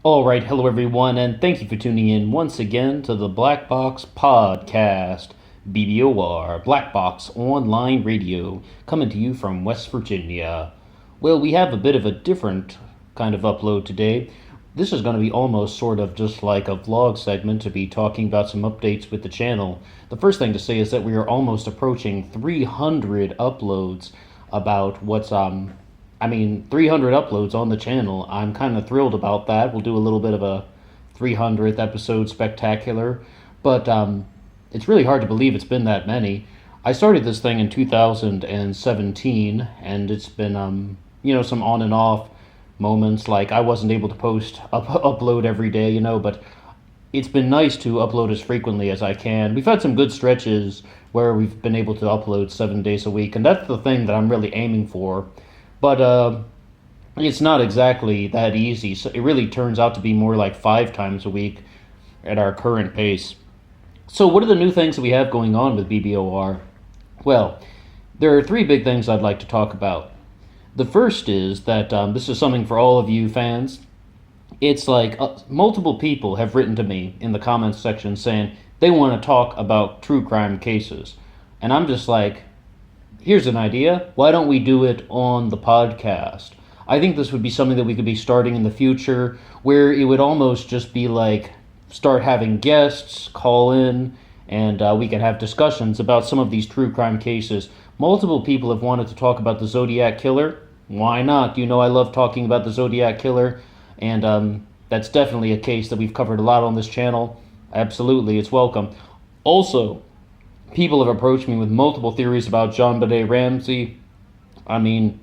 All right, hello everyone, and thank you for tuning in once again to the Black Box Podcast, BBOR, Black Box Online Radio, coming to you from West Virginia. Well, we have a bit of a different kind of upload today. This is going to be almost sort of just like a vlog segment to be talking about some updates with the channel. The first thing to say is that we are almost approaching 300 uploads about 300 uploads on the channel. I'm kind of thrilled about that. We'll do a little bit of a 300th episode spectacular, but it's really hard to believe it's been that many. I started this thing in 2017, and it's been, some on and off moments. Like, I wasn't able to upload every day, but it's been nice to upload as frequently as I can. We've had some good stretches where we've been able to upload 7 days a week, and that's the thing that I'm really aiming for. But it's not exactly that easy. So it really turns out to be more like 5 times a week at our current pace. So what are the new things that we have going on with BBOR? Well, there are 3 big things I'd like to talk about. The first is that this is something for all of you fans. It's like multiple people have written to me in the comments section saying they want to talk about true crime cases. And I'm just like, here's an idea. Why don't we do it on the podcast? I think this would be something that we could be starting in the future, where it would almost just be like start having guests call in, and we can have discussions about some of these true crime cases. Multiple people have wanted to talk about the Zodiac Killer. Why not? You know I love talking about the Zodiac Killer, and that's definitely a case that we've covered a lot on this channel. Absolutely, it's welcome. Also, people have approached me with multiple theories about JonBenet Ramsey. I mean,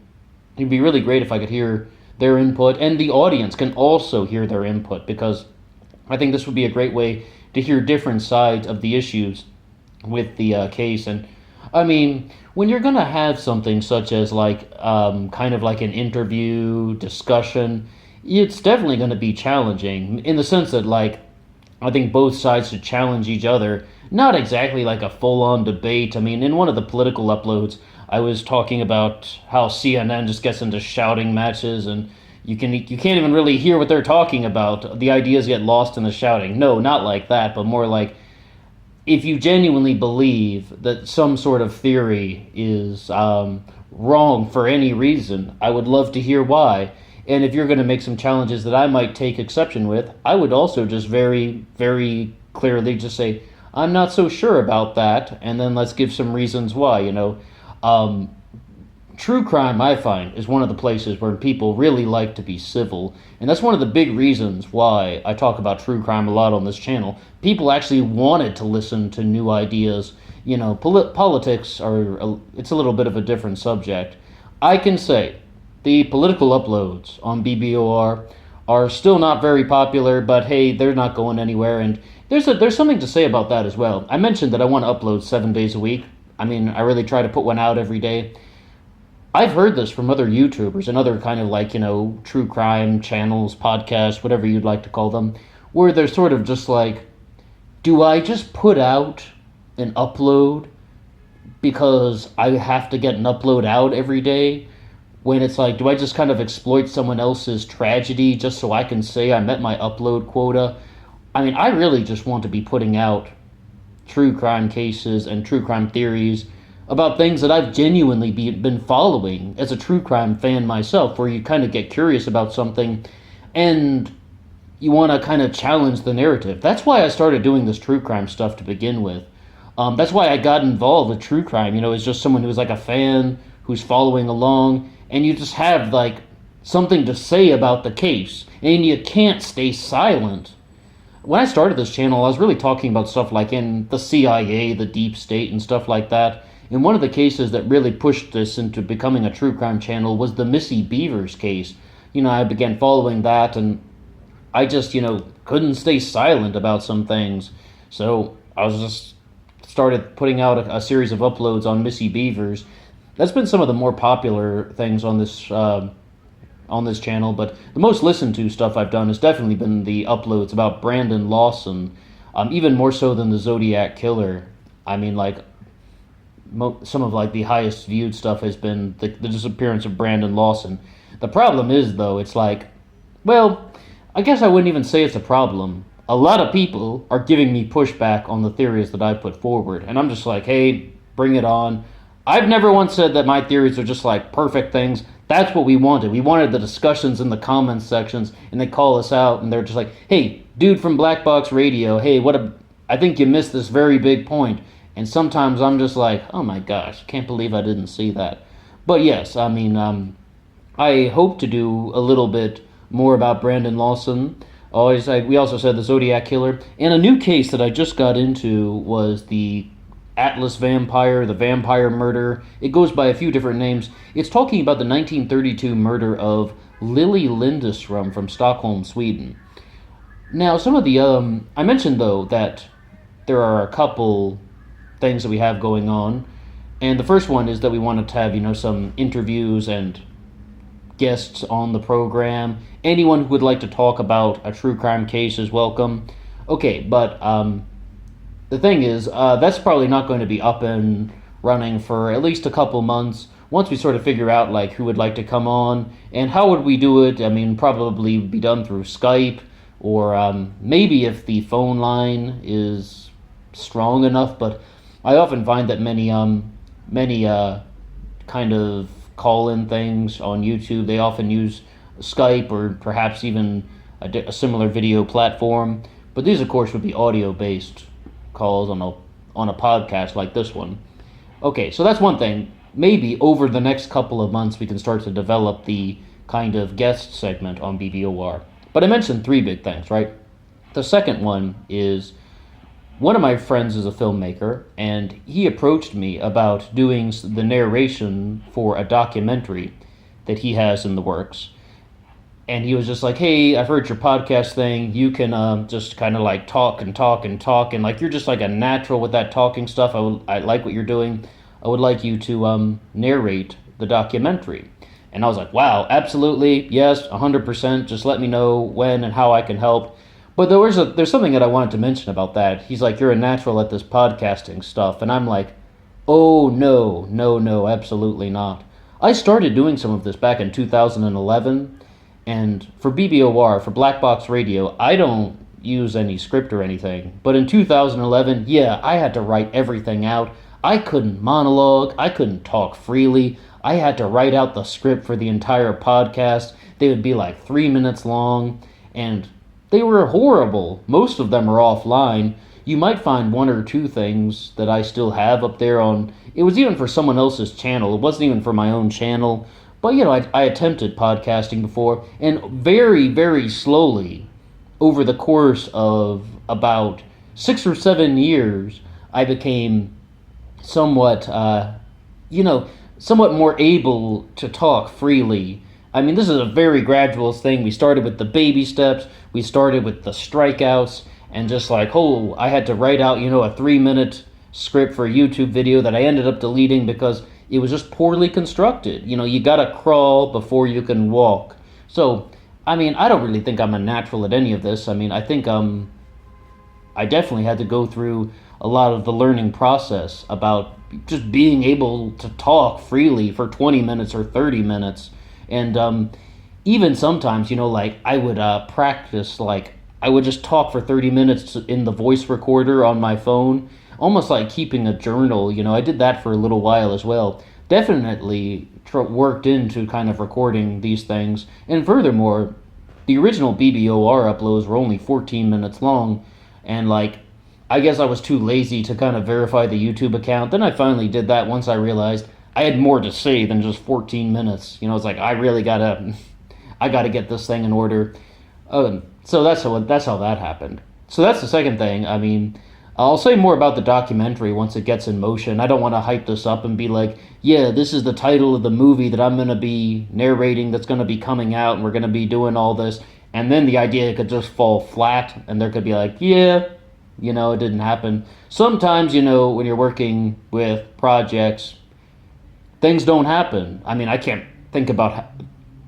it'd be really great if I could hear their input, and the audience can also hear their input, because I think this would be a great way to hear different sides of the issues with the case. And I mean, when you're going to have something such as kind of like an interview discussion, it's definitely going to be challenging in the sense that I think both sides should challenge each other. Not exactly like a full-on debate. I mean, in one of the political uploads, I was talking about how CNN just gets into shouting matches, and you can't even really hear what they're talking about. The ideas get lost in the shouting. No, not like that, but more like if you genuinely believe that some sort of theory is wrong for any reason, I would love to hear why. And if you're going to make some challenges that I might take exception with, I would also just very, very clearly just say, I'm not so sure about that, and then let's give some reasons why, True crime, I find, is one of the places where people really like to be civil, and that's one of the big reasons why I talk about true crime a lot on this channel. People actually wanted to listen to new ideas. Politics it's a little bit of a different subject. I can say the political uploads on BBOR are still not very popular, but hey, they're not going anywhere, and there's something to say about that as well. I mentioned that I want to upload 7 days a week. I mean, I really try to put one out every day. I've heard this from other YouTubers and other kind of true crime channels, podcasts, whatever you'd like to call them, where they're sort of just like, do I just put out an upload because I have to get an upload out every day? When it's like, do I just kind of exploit someone else's tragedy just so I can say I met my upload quota? I mean, I really just want to be putting out true crime cases and true crime theories about things that I've genuinely been following as a true crime fan myself, where you kind of get curious about something and you want to kind of challenge the narrative. That's why I started doing this true crime stuff to begin with. That's why I got involved with true crime. As just someone who's like a fan who's following along, and you just have something to say about the case, and you can't stay silent. When I started this channel, I was really talking about stuff like in the CIA, the deep state, and stuff like that. And one of the cases that really pushed this into becoming a true crime channel was the Missy Beavers case. I began following that, and I just, couldn't stay silent about some things. So I was just started putting out a series of uploads on Missy Beavers. That's been some of the more popular things on this channel, but the most listened to stuff I've done has definitely been the uploads about Brandon Lawson, even more so than the Zodiac Killer. I mean, some of the highest viewed stuff has been the disappearance of Brandon Lawson. The problem is, though, it's I guess I wouldn't even say it's a problem. A lot of people are giving me pushback on the theories that I put forward, and I'm just like, hey, bring it on. I've never once said that my theories are just like perfect things. That's what we wanted. We wanted the discussions in the comments sections, and they call us out, and they're just like, hey, dude from Black Box Radio, hey, I think you missed this very big point. And sometimes I'm just like, oh my gosh, can't believe I didn't see that. But yes, I mean, I hope to do a little bit more about Brandon Lawson. We also said the Zodiac Killer. And a new case that I just got into was the Atlas Vampire, the Vampire Murder. It goes by a few different names. It's talking about the 1932 murder of Lily Lindström from Stockholm, Sweden. Now, some of the, I mentioned though that there are a couple things that we have going on. And the first one is that we wanted to have, some interviews and guests on the program. Anyone who would like to talk about a true crime case is welcome. Okay, but the thing is, that's probably not going to be up and running for at least a couple months. Once we sort of figure out like who would like to come on and how would we do it, I mean, probably be done through Skype or maybe if the phone line is strong enough. But I often find that many kind of call-in things on YouTube, they often use Skype or perhaps even a similar video platform. But these, of course, would be audio-based calls on a podcast like this one. Okay, so that's one thing. Maybe over the next couple of months we can start to develop the kind of guest segment on BBOR. But I mentioned three big things, right? The second one is one of my friends is a filmmaker, and he approached me about doing the narration for a documentary that he has in the works. And he was just like, hey, I've heard your podcast thing. You can just kind of like talk and talk and talk. And like, you're just like a natural with that talking stuff. I like what you're doing. I would like you to narrate the documentary. And I was like, wow, absolutely. Yes, 100%. Just let me know when and how I can help. But there's something that I wanted to mention about that. He's like, you're a natural at this podcasting stuff. And I'm like, oh, no, absolutely not. I started doing some of this back in 2011. And for BBOR, for Black Box Radio, I don't use any script or anything. But in 2011, yeah, I had to write everything out. I couldn't monologue. I couldn't talk freely. I had to write out the script for the entire podcast. They would be like 3 minutes long. And they were horrible. Most of them are offline. You might find one or two things that I still have up there on... It was even for someone else's channel. It wasn't even for my own channel. But, I attempted podcasting before. And very, very slowly, over the course of about 6 or 7 years, I became somewhat, somewhat more able to talk freely. I mean, this is a very gradual thing. We started with the baby steps. We started with the strikeouts. And just like, I had to write out, a 3-minute script for a YouTube video that I ended up deleting because it was just poorly constructed. You gotta crawl before you can walk. So, I mean, I don't really think I'm a natural at any of this. I mean, I think I definitely had to go through a lot of the learning process about just being able to talk freely for 20 minutes or 30 minutes. And even sometimes, I would practice, I would just talk for 30 minutes in the voice recorder on my phone, almost like keeping a journal. I did that for a little while as well. Definitely worked into kind of recording these things. And furthermore, the original BBOR uploads were only 14 minutes long. And I guess I was too lazy to kind of verify the YouTube account. Then I finally did that once I realized I had more to say than just 14 minutes. It's like, I gotta get this thing in order. So that's how that happened. So that's the second thing. I mean, I'll say more about the documentary once it gets in motion. I don't want to hype this up and be like, yeah, this is the title of the movie that I'm going to be narrating that's going to be coming out and we're going to be doing all this. And then the idea could just fall flat and there could be like, yeah, it didn't happen. Sometimes, when you're working with projects, things don't happen. I mean, I can't think about...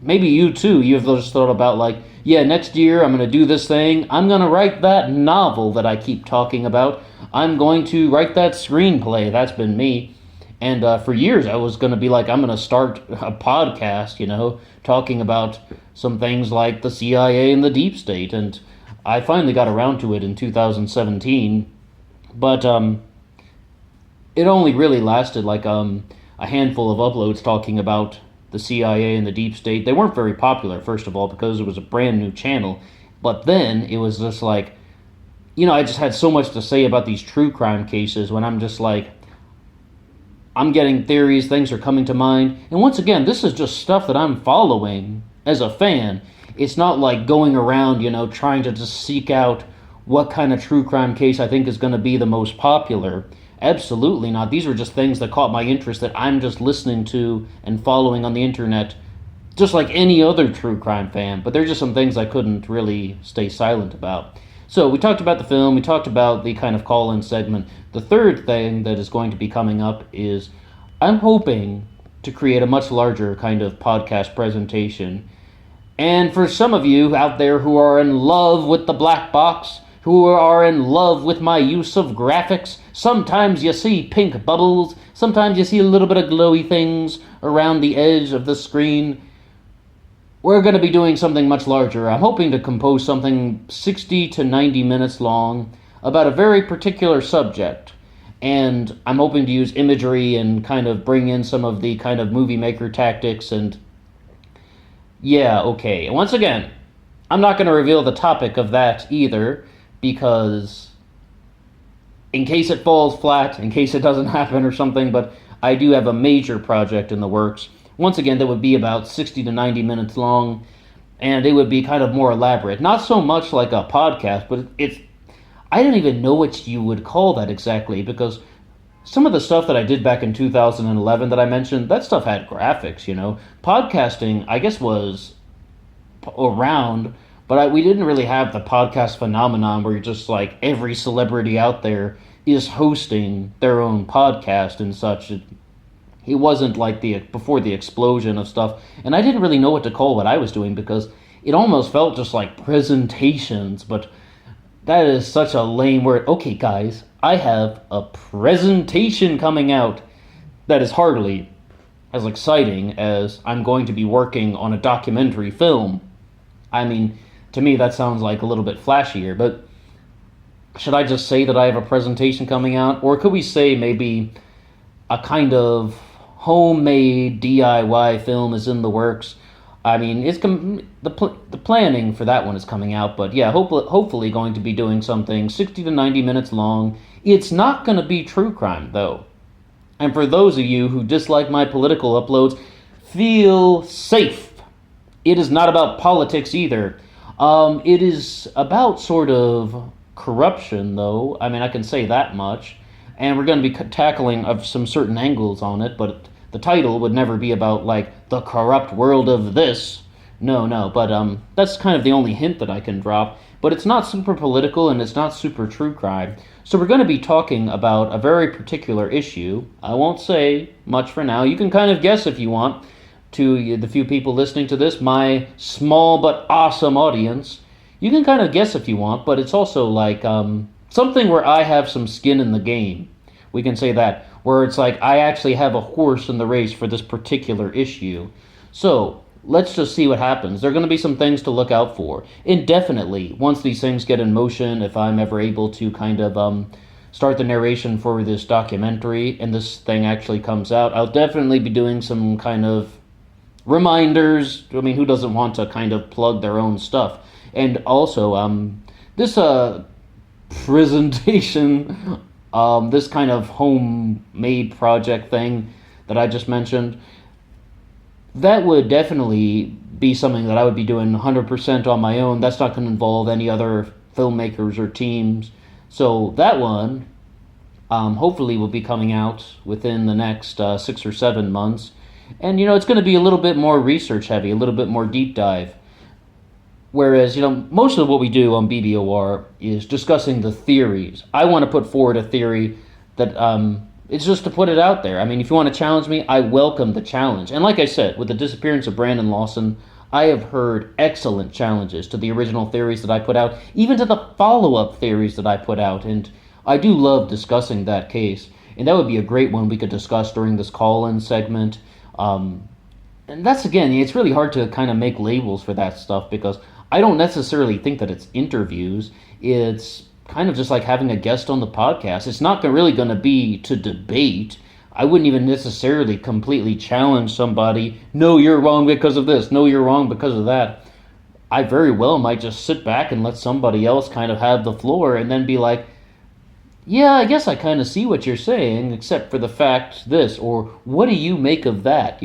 Maybe you too, you've just thought about yeah, next year I'm going to do this thing. I'm going to write that novel that I keep talking about. I'm going to write that screenplay. That's been me. And for years, I was going to be like, I'm going to start a podcast, talking about some things like the CIA and the deep state. And I finally got around to it in 2017. But it only really lasted like a handful of uploads talking about the CIA and the deep state. They weren't very popular, first of all, because it was a brand new channel. But then it was just like, I just had so much to say about these true crime cases when I'm just like, I'm getting theories, things are coming to mind. And once again, this is just stuff that I'm following as a fan. It's not like going around, trying to just seek out what kind of true crime case I think is going to be the most popular. Absolutely not. These are just things that caught my interest that I'm just listening to and following on the internet, just like any other true crime fan. But there's just some things I couldn't really stay silent about. So we talked about the film, we talked about the kind of call-in segment. The third thing that is going to be coming up is I'm hoping to create a much larger kind of podcast presentation. And for some of you out there who are in love with the black box, who are in love with my use of graphics, sometimes you see pink bubbles, sometimes you see a little bit of glowy things around the edge of the screen. We're going to be doing something much larger. I'm hoping to compose something 60 to 90 minutes long about a very particular subject. And I'm hoping to use imagery and kind of bring in some of the kind of movie maker tactics and yeah, okay. And once again, I'm not going to reveal the topic of that either because in case it falls flat, in case it doesn't happen or something, but I do have a major project in the works. Once again, that would be about 60 to 90 minutes long, and it would be kind of more elaborate. Not so much like a podcast, but I don't even know what you would call that exactly, because some of the stuff that I did back in 2011 that I mentioned, that stuff had graphics, Podcasting, I guess, was around, but we didn't really have the podcast phenomenon where you're just like every celebrity out there is hosting their own podcast and such. It wasn't like before the explosion of stuff, and I didn't really know what to call what I was doing because it almost felt just like presentations, but that is such a lame word. Okay, guys, I have a presentation coming out that is hardly as exciting as I'm going to be working on a documentary film. I mean, to me that sounds like a little bit flashier, but should I just say that I have a presentation coming out? Or could we say maybe a kind of homemade DIY film is in the works? I mean, the planning for that one is coming out, but yeah, hopefully going to be doing something 60 to 90 minutes long. It's not going to be true crime, though. And for those of you who dislike my political uploads, feel safe. It is not about politics either. It is about sort of corruption, though. I mean, I can say that much. And we're going to be tackling of some certain angles on it, but the title would never be about, like, the corrupt world of this. No, but that's kind of the only hint that I can drop. But it's not super political, and it's not super true crime. So we're going to be talking about a very particular issue. I won't say much for now. You can kind of guess if you want, to the few people listening to this, my small but awesome audience. You can kind of guess if you want, but it's also like something where I have some skin in the game. We can say that, where it's like I actually have a horse in the race for this particular issue. So let's just see what happens. There are going to be some things to look out for. Indefinitely, once these things get in motion, if I'm ever able to kind of start the narration for this documentary and this thing actually comes out, I'll definitely be doing some kind of reminders. I mean, who doesn't want to kind of plug their own stuff? And also, this presentation, this kind of homemade project thing that I just mentioned, that would definitely be something that I would be doing 100% on my own. That's not going to involve any other filmmakers or teams. So that one, hopefully will be coming out within the next 6 or 7 months. And, it's going to be a little bit more research heavy, a little bit more deep dive. Whereas, most of what we do on BBOR is discussing the theories. I want to put forward a theory that it's just to put it out there. I mean, if you want to challenge me, I welcome the challenge. And like I said, with the disappearance of Brandon Lawson, I have heard excellent challenges to the original theories that I put out, even to the follow-up theories that I put out. And I do love discussing that case. and that would be a great one we could discuss during this call-in segment. And that's, again, it's really hard to kind of make labels for that stuff because I don't necessarily think that it's interviews. It's kind of just like having a guest on the podcast. It's not really going to be to debate. I wouldn't even necessarily completely challenge somebody. No, you're wrong because of this. No, you're wrong because of that. I very well might just sit back and let somebody else kind of have the floor and then be like, yeah, I guess I kind of see what you're saying, except for the fact this, or what do you make of that?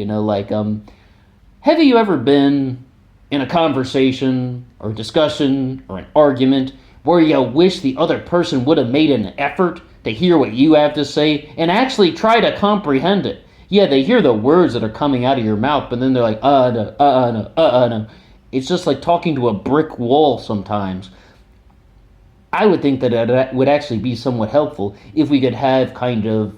Have you ever been in a conversation or discussion or an argument where you wish the other person would have made an effort to hear what you have to say and actually try to comprehend it? Yeah, they hear the words that are coming out of your mouth, but then they're like, no, no, no. It's just like talking to a brick wall sometimes. I would think that it would actually be somewhat helpful if we could have kind of,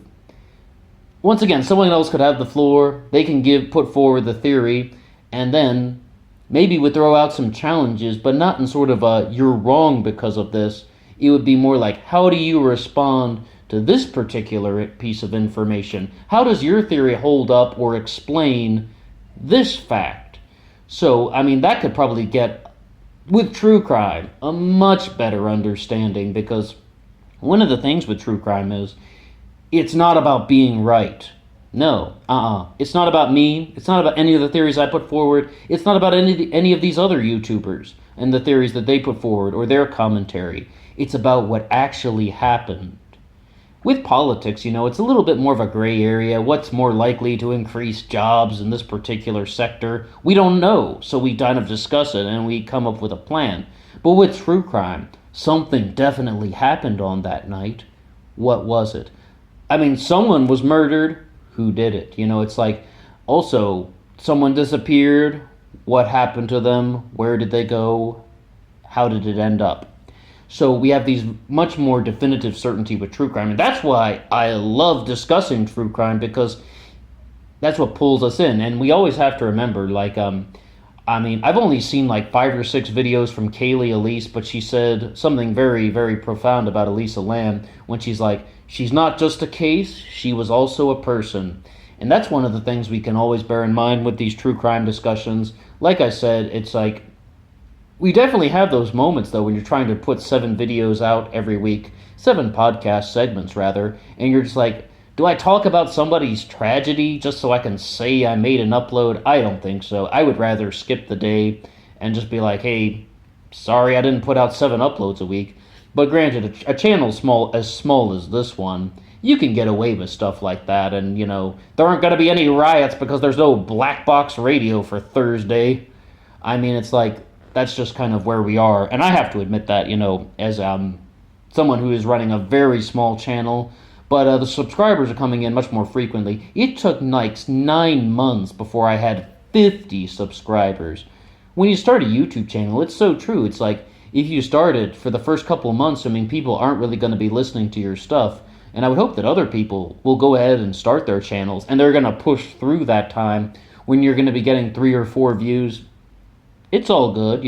once again, someone else could have the floor, they can put forward the theory, and then maybe would throw out some challenges, but not in sort of a, you're wrong because of this. It would be more like, how do you respond to this particular piece of information? How does your theory hold up or explain this fact? So, that could probably get, with true crime, a much better understanding, because one of the things with true crime is it's not about being right. No, It's not about me. It's not about any of the theories I put forward. It's not about any of these other YouTubers and the theories that they put forward or their commentary. It's about what actually happened. With politics, it's a little bit more of a gray area. What's more likely to increase jobs in this particular sector? We don't know, so we kind of discuss it and we come up with a plan. But with true crime, something definitely happened on that night. What was it? Someone was murdered. Who did it? It's like, also, someone disappeared. What happened to them? Where did they go? How did it end up? So we have these much more definitive certainty with true crime. And that's why I love discussing true crime, because that's what pulls us in. And we always have to remember, I've only seen 5 or 6 videos from Kaylee Elise, but she said something very, very profound about Elisa Lam when she's like, she's not just a case, she was also a person. And that's one of the things we can always bear in mind with these true crime discussions. Like I said, it's like, we definitely have those moments, though, when you're trying to put 7 videos out every week, 7 podcast segments, rather, and you're just like, do I talk about somebody's tragedy just so I can say I made an upload? I don't think so. I would rather skip the day and just be like, hey, sorry I didn't put out 7 uploads a week. But granted, a channel as small as this one, you can get away with stuff like that, and, there aren't going to be any riots because there's no black box radio for Thursday. It's like, that's just kind of where we are. And I have to admit that, as someone who is running a very small channel, but the subscribers are coming in much more frequently. It took 9 months before I had 50 subscribers. When you start a YouTube channel, it's so true. It's like, if you started for the first couple of months, people aren't really going to be listening to your stuff. And I would hope that other people will go ahead and start their channels, and they're going to push through that time when you're going to be getting 3 or 4 views. It's all good,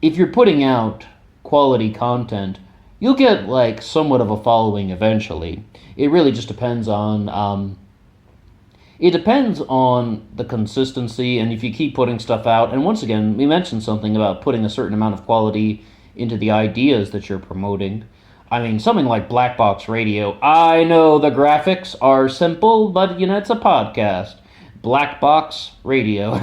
if you're putting out quality content, you'll get, somewhat of a following eventually. It really just depends on, the consistency, and if you keep putting stuff out. And once again, we mentioned something about putting a certain amount of quality into the ideas that you're promoting. Something like Black Box Radio. I know the graphics are simple, but, it's a podcast. Black Box Radio.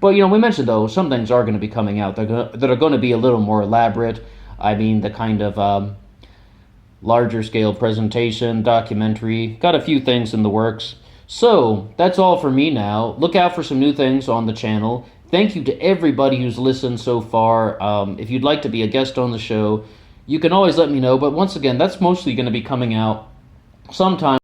But, we mentioned, though, some things are going to be coming out that are going to be a little more elaborate. The kind of larger scale presentation, documentary. Got a few things in the works. So, that's all for me now. Look out for some new things on the channel. Thank you to everybody who's listened so far. If you'd like to be a guest on the show, you can always let me know. But once again, that's mostly going to be coming out sometime